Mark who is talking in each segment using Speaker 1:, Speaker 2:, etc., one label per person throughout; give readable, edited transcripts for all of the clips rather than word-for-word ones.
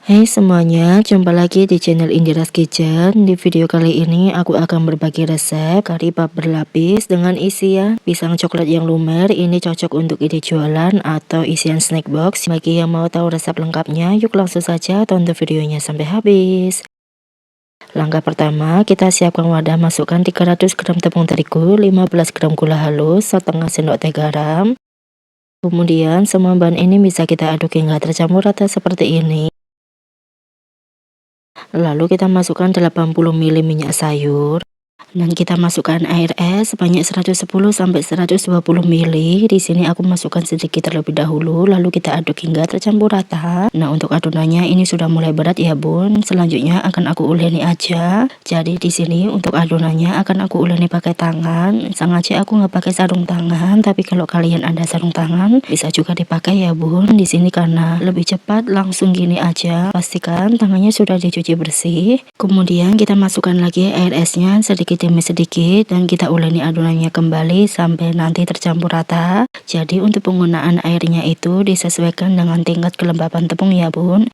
Speaker 1: Hai semuanya, jumpa lagi di channel Indira's Kitchen. Di video kali ini aku akan berbagi resep kari pap berlapis dengan isian pisang coklat yang lumer. Ini cocok untuk ide jualan atau isian snack box. Bagi yang mau tahu resep lengkapnya, yuk langsung saja tonton videonya sampai habis. Langkah pertama, kita siapkan wadah, masukkan 300 gram tepung terigu, 15 gram gula halus, setengah sendok teh garam. Kemudian semua bahan ini bisa kita aduk hingga tercampur rata seperti ini. Lalu kita masukkan 80 ml minyak sayur dan kita masukkan air es sebanyak 110 sampai 120 ml. Di sini aku masukkan sedikit terlebih dahulu, lalu kita aduk hingga tercampur rata. Nah, untuk adonannya ini sudah mulai berat ya bun. Selanjutnya akan aku uleni aja. Jadi di sini untuk adonannya akan aku uleni pakai tangan. Sengaja aku nggak pakai sarung tangan, tapi kalau kalian ada sarung tangan bisa juga dipakai ya bun. Di sini karena lebih cepat, langsung gini aja. Pastikan tangannya sudah dicuci bersih. Kemudian kita masukkan lagi air esnya sedikit demi sedikit dan kita uleni adonannya kembali sampai nanti tercampur rata. Jadi untuk penggunaan airnya itu disesuaikan dengan tingkat kelembapan tepung ya bun.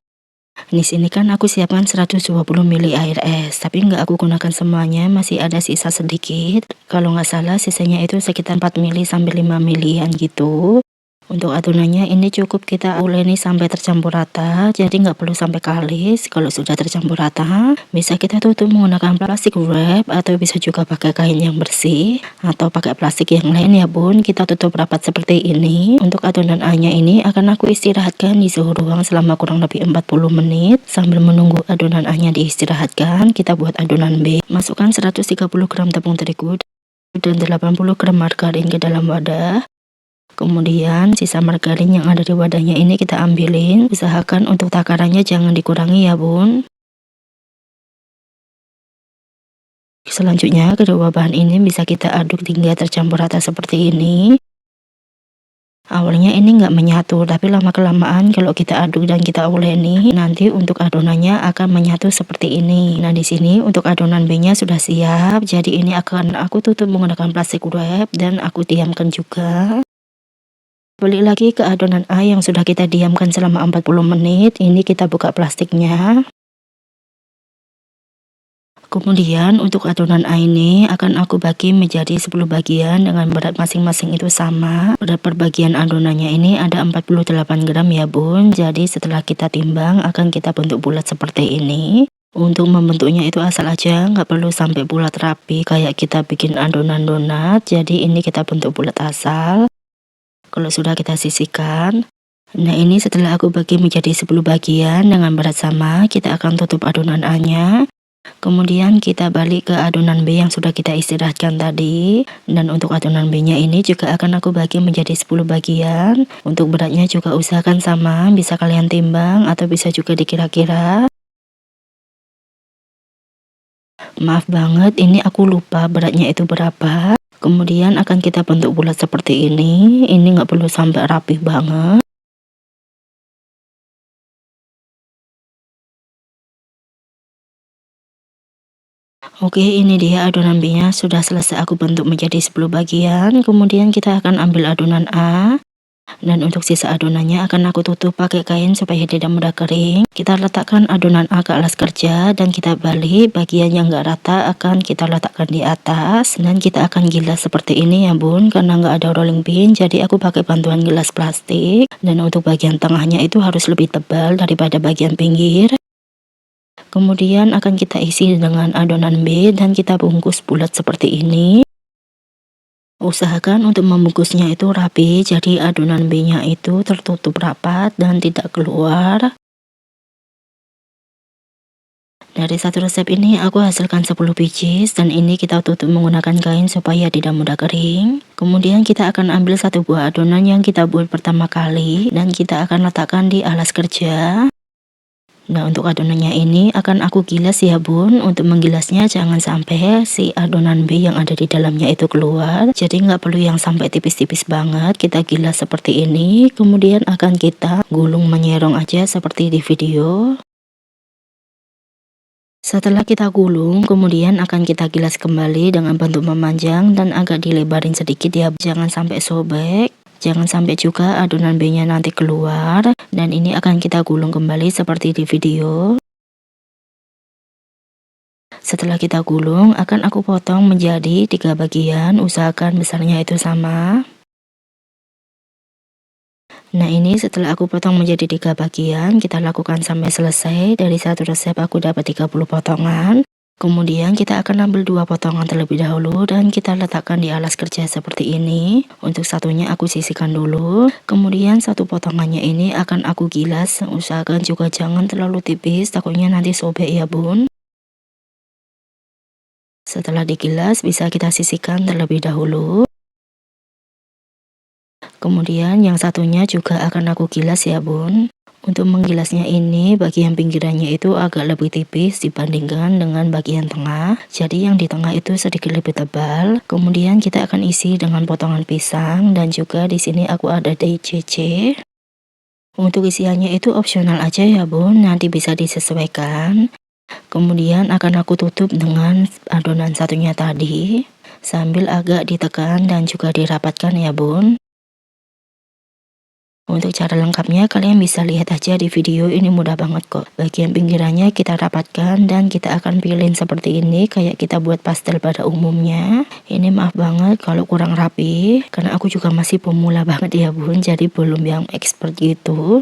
Speaker 1: Di sini kan aku siapkan 120 ml air es, tapi nggak aku gunakan semuanya, masih ada sisa sedikit. Kalau nggak salah sisanya itu sekitar 4 ml sampai 5 ml gitu. Untuk adonannya ini cukup kita uleni sampai tercampur rata, jadi nggak perlu sampai kalis. Kalau sudah tercampur rata, bisa kita tutup menggunakan plastik wrap atau bisa juga pakai kain yang bersih atau pakai plastik yang lain ya bun. Kita tutup rapat seperti ini. Untuk adonan A-nya ini akan aku istirahatkan di suhu ruang selama kurang lebih 40 menit. Sambil menunggu adonan A-nya diistirahatkan, kita buat adonan B. Masukkan 130 gram tepung terigu dan 80 gram margarin ke dalam wadah. Kemudian sisa margarin yang ada di wadahnya ini kita ambilin. Usahakan untuk takarannya jangan dikurangi ya bun. Selanjutnya kedua bahan ini bisa kita aduk hingga tercampur rata seperti ini. Awalnya ini nggak menyatu, tapi lama kelamaan kalau kita aduk dan kita uleni, nanti untuk adonannya akan menyatu seperti ini. Nah, di sini untuk adonan B-nya sudah siap. Jadi ini akan aku tutup menggunakan plastik wrap dan aku diamkan juga. Balik lagi ke adonan A yang sudah kita diamkan selama 40 menit. Ini kita buka plastiknya. Kemudian untuk adonan A ini akan aku bagi menjadi 10 bagian dengan berat masing-masing itu sama. Berat per bagian adonannya ini ada 48 gram ya bun. Jadi setelah kita timbang akan kita bentuk bulat seperti ini. Untuk membentuknya itu asal aja, nggak perlu sampai bulat rapi kayak kita bikin adonan donat. Jadi ini kita bentuk bulat asal. Kalau sudah kita sisihkan, nah ini setelah aku bagi menjadi 10 bagian dengan berat sama, kita akan tutup adonan A-nya. Kemudian kita balik ke adonan B yang sudah kita istirahatkan tadi. Dan untuk adonan B-nya ini juga akan aku bagi menjadi 10 bagian. Untuk beratnya juga usahakan sama, bisa kalian timbang atau bisa juga dikira-kira. Maaf banget, ini aku lupa beratnya itu berapa. Kemudian akan kita bentuk bulat seperti ini. Ini nggak perlu sampai rapih banget. Oke, ini dia adonan B-nya sudah selesai aku bentuk menjadi 10 bagian. Kemudian kita akan ambil adonan A. Dan untuk sisa adonannya akan aku tutup pakai kain supaya tidak mudah kering. Kita letakkan adonan A ke alas kerja dan kita balik. Bagian yang nggak rata akan kita letakkan di atas. Dan kita akan gilas seperti ini ya bun. Karena nggak ada rolling pin, jadi aku pakai bantuan gelas plastik. Dan untuk bagian tengahnya itu harus lebih tebal daripada bagian pinggir. Kemudian akan kita isi dengan adonan B dan kita bungkus bulat seperti ini. Usahakan untuk membungkusnya itu rapi, jadi adonan B-nya itu tertutup rapat dan tidak keluar. Dari satu resep ini aku hasilkan 10 biji dan ini kita tutup menggunakan kain supaya tidak mudah kering. Kemudian kita akan ambil satu buah adonan yang kita buat pertama kali dan kita akan letakkan di alas kerja. Nah, untuk adonannya ini akan aku gilas ya bun. Untuk menggilasnya jangan sampai si adonan B yang ada di dalamnya itu keluar. Jadi nggak perlu yang sampai tipis-tipis banget. Kita gilas seperti ini. Kemudian akan kita gulung menyerong aja seperti di video. Setelah kita gulung, kemudian akan kita gilas kembali dengan bentuk memanjang dan agak dilebarin sedikit ya. Jangan sampai sobek. Jangan sampai juga adonan B-nya nanti keluar, dan ini akan kita gulung kembali seperti di video. Setelah kita gulung, akan aku potong menjadi 3 bagian, usahakan besarnya itu sama. Nah, ini setelah aku potong menjadi 3 bagian, kita lakukan sampai selesai. Dari satu resep aku dapat 30 potongan. Kemudian kita akan ambil 2 potongan terlebih dahulu dan kita letakkan di alas kerja seperti ini. Untuk satunya aku sisihkan dulu. Kemudian satu potongannya ini akan aku gilas. Usahakan juga jangan terlalu tipis, takutnya nanti sobek ya bun. Setelah digilas bisa kita sisihkan terlebih dahulu. Kemudian yang satunya juga akan aku gilas ya bun. Untuk menggilasnya ini bagian pinggirannya itu agak lebih tipis dibandingkan dengan bagian tengah. Jadi yang di tengah itu sedikit lebih tebal. Kemudian kita akan isi dengan potongan pisang dan juga di sini aku ada DCC. Untuk isiannya itu opsional aja ya bun, nanti bisa disesuaikan. Kemudian akan aku tutup dengan adonan satunya tadi sambil agak ditekan dan juga dirapatkan ya bun. Untuk cara lengkapnya kalian bisa lihat aja di video, ini mudah banget kok. Bagian pinggirannya kita rapatkan dan kita akan pilin seperti ini kayak kita buat pastel pada umumnya. Ini maaf banget kalau kurang rapi karena aku juga masih pemula banget ya bun, jadi belum yang expert gitu.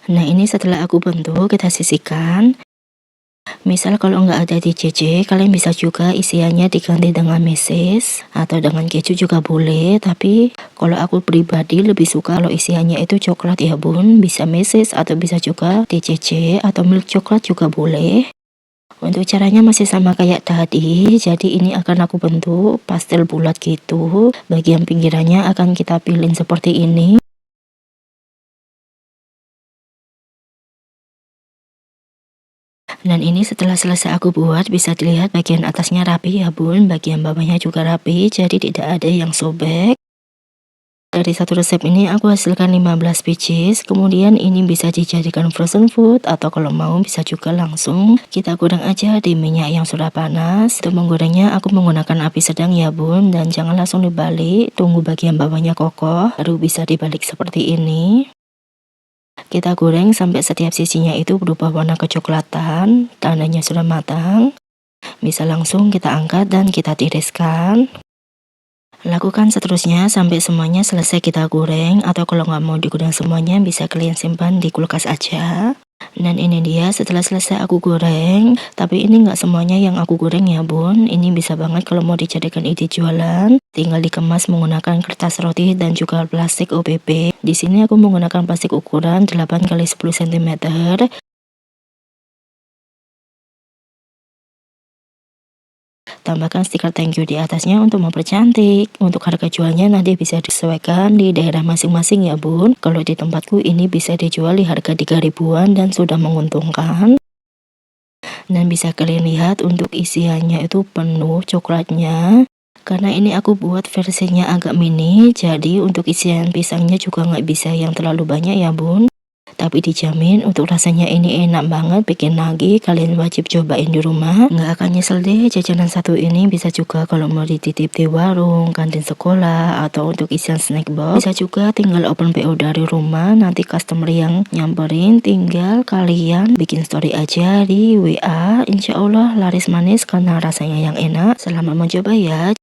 Speaker 1: Nah, ini setelah aku bentuk kita sisihkan. Misal kalau nggak ada DCC, kalian bisa juga isiannya diganti dengan meses atau dengan keju juga boleh. Tapi kalau aku pribadi lebih suka kalau isiannya itu coklat ya bun. Bisa meses atau bisa juga DCC atau milk coklat juga boleh. Untuk caranya masih sama kayak tadi, jadi ini akan aku bentuk pastel bulat gitu. Bagian pinggirannya akan kita pilin seperti ini. Dan ini setelah selesai aku buat, bisa dilihat bagian atasnya rapi ya bun, bagian bawahnya juga rapi, jadi tidak ada yang sobek. Dari satu resep ini aku hasilkan 15 pieces, kemudian ini bisa dijadikan frozen food atau kalau mau bisa juga langsung kita goreng aja di minyak yang sudah panas. Untuk menggorengnya aku menggunakan api sedang ya bun, dan jangan langsung dibalik, tunggu bagian bawahnya kokoh, baru bisa dibalik seperti ini. Kita goreng sampai setiap sisinya itu berubah warna kecoklatan, tandanya sudah matang. Bisa langsung kita angkat dan kita tiriskan. Lakukan seterusnya sampai semuanya selesai kita goreng, atau kalau nggak mau digoreng semuanya bisa kalian simpan di kulkas aja. Dan ini dia setelah selesai aku goreng, tapi ini nggak semuanya yang aku goreng ya bun. Ini bisa banget kalau mau dijadikan ide jualan, tinggal dikemas menggunakan kertas roti dan juga plastik OPP. Di sini aku menggunakan plastik ukuran 8 x 10 cm. Tambahkan stiker thank you di atasnya untuk mempercantik. Untuk harga jualnya nanti bisa disesuaikan di daerah masing-masing ya bun. Kalau di tempatku ini bisa dijual di harga 3 ribuan dan sudah menguntungkan. Dan bisa kalian lihat untuk isiannya itu penuh coklatnya. Karena ini aku buat versinya agak mini, jadi untuk isian pisangnya juga nggak bisa yang terlalu banyak ya bun. Tapi dijamin untuk rasanya ini enak banget, bikin lagi, kalian wajib cobain di rumah. Nggak akan nyesel deh, jajanan satu ini bisa juga kalau mau dititip di warung, kantin sekolah, atau untuk isian snack box. Bisa juga tinggal open PO dari rumah, nanti customer yang nyamperin tinggal kalian bikin story aja di WA. Insya Allah laris manis karena rasanya yang enak. Selamat mencoba ya.